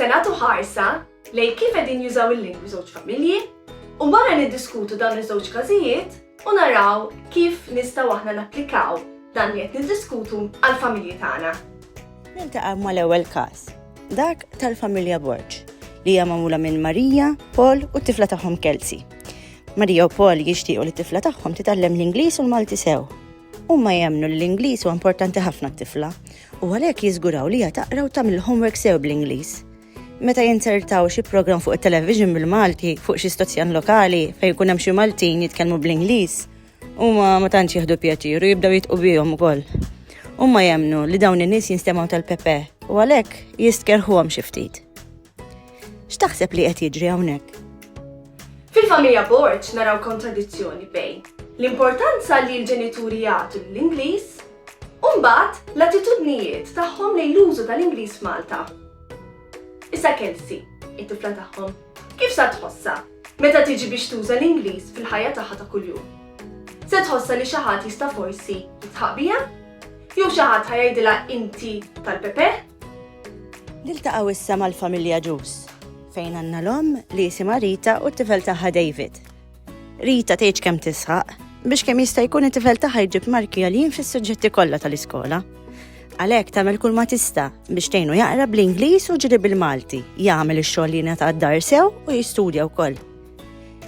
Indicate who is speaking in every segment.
Speaker 1: se nagħtu ħarsa lejn kif qegħdin jużaw il-lingwi żewġ familji u wara niddiskutu dawn iż-żewġ każijiet u naraw kif nistgħu aħna napplikaw dan li qed niddiskutu għall-familji tagħna.
Speaker 2: Niltaqa' mal-ewwel każ, dak tal-familja Borġ li hija magħmula minn Marija, Paul u t-tifla tagħhom Kelsey. Marija u Paul jixtiequ li t-tifla tagħhom titgħallem l-Ingliż u l-Malti sew. Huma jemmnu li l-Ingliż huwa importanti ħafna t-tifla u għalhekk jiżguraw li hija taqra u tagħmel homework sew bl-Ingliż. Meta jinsertaw xi programm fuq it-television bil-Malti fuq xi stazzjon lokali fejn ikun hemm xi Maltin jitkellmu bl-Ingliż, huma ma tantx jieħdu pjaċir u jibdew jitqu bihom ukoll. Huma jemmnu li dawn in-nies jinstemaw tal-Pepe u għalhekk jistkerħuhom xi ftit. X'taħseb li qed jiġri hawnhekk?
Speaker 1: Fil-familja Borġ naraw kontradizzjoni bejn l-importanza li l-ġenituri jagħtu l-Ingliż u mbagħad l-attitudnijiet tagħhom lejn l-użu tal-Ingliż f'Malta. Issa Kelsey, it-tifla tagħhom, kif sa tħossha meta tiġi biex tuża l-Ingliż fil-ħajja tagħha ta' kuljum? Se tħossha li xi ħadd jista' forsi jitħaq biha? Jew xi ħadd ħajajdilha inti tal-Pepe?
Speaker 2: Niltaqgħu issa mal-familja Ġus fejn għandna l-omm li jisimha Rita u t-tifel tagħha David. Rita tgħid kemm tisħaq biex kemm jista' jkun it-tifel tagħha jġib marki għalin fis-suġġetti kollha tal-iskola. Għalhekk tagħmel kull ma tista' biex tgħinu jaqra bl-Ingliż u ġiri bil-Malti, jagħmel ix-xogħol li jingħata d-dar sew u jistudja wkoll.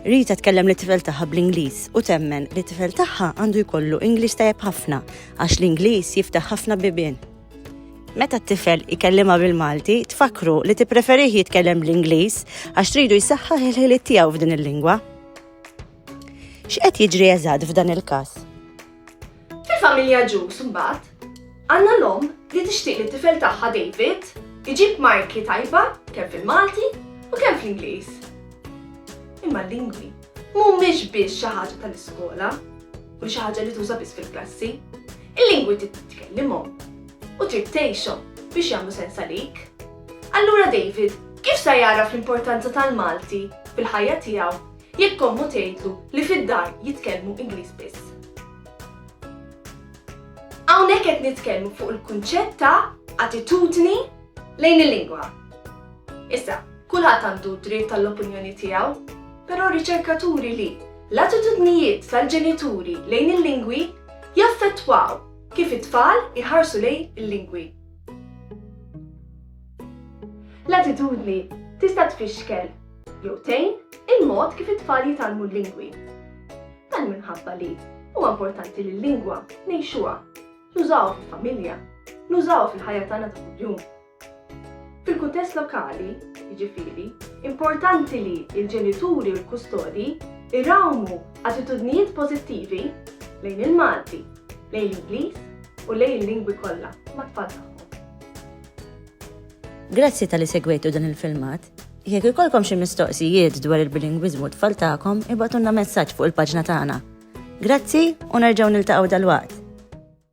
Speaker 2: Rita tkellem lit-tifel tagħha bl-Ingliż u temmen li t-tifel tagħha għandu jkollu Ingliż tajjeb ħafna għax l-Ingliż jiftaħ ħafna bibien. Meta t-tifel ikellimha bil-Malti, tfakru li tippreferih jitkellem bl-Ingliż għax tridu jsaħħaħ il-ħiliet tiegħu f'din il-lingwa. X'qed jiġri eżatt f'dan il-każ?
Speaker 1: Fil-familja Ġus imbagħad għandna l-omm li tixtieq li t-tifel tagħha David iġib marki tajba kemm fil-Malti u kemm fl-Ingliż. Imma l-lingwi mhumiex biss xi ħaġa tal-iskola u xi ħaġa li tuża biss fil-klassi. Il-lingwi trid titkellimhom u trid tgħixhom biex jagħmlu sens għalik. Allura David, kif se jaraf l-importanza tal-Malti fil-ħajja tiegħu jekk ommu tgħidlu li fid-dar jitkellmu Ingliż biss? Hawnhekk qed nitkellmu fuq il-kunċett ta' attitudni lejn il-lingwa. Issa, kulħadd għandu dritt tal-opinjoni tiegħu, però riċerkaturi li l-attitudnijiet tal-ġenituri lejn il-lingwi jaffettwaw kif it-tfal iħarsu lejn il-lingwi. L-attitudni tista' tfixkel jew tgħin il-mod kif it-tfal jitalmu l-lingwi. Dan minħabba li huwa importanti li l-lingwa ngħixuha, nużawha fil-familja, nużawha fil-ħajja tagħna ta' kuljum. Fil-kuntest lokali, jiġifieri, importanti li l-ġenituri u l-kustodi irawmu attitudnijiet pożittivi lejn il-Malti, lejn l-Ingliż u lejn il-lingwi kollha mat-tfal tagħhom.
Speaker 2: Grazzi tal-li segwejtu dan il-filmat. Jekk ikolkom xi mistoqsijiet dwar il-bilingwiżmu tfal tagħkom, ibgħatulna messaġġ fuq il-paġna tagħna. Grazzi u nerġgħu niltaqgħu dalwaqt.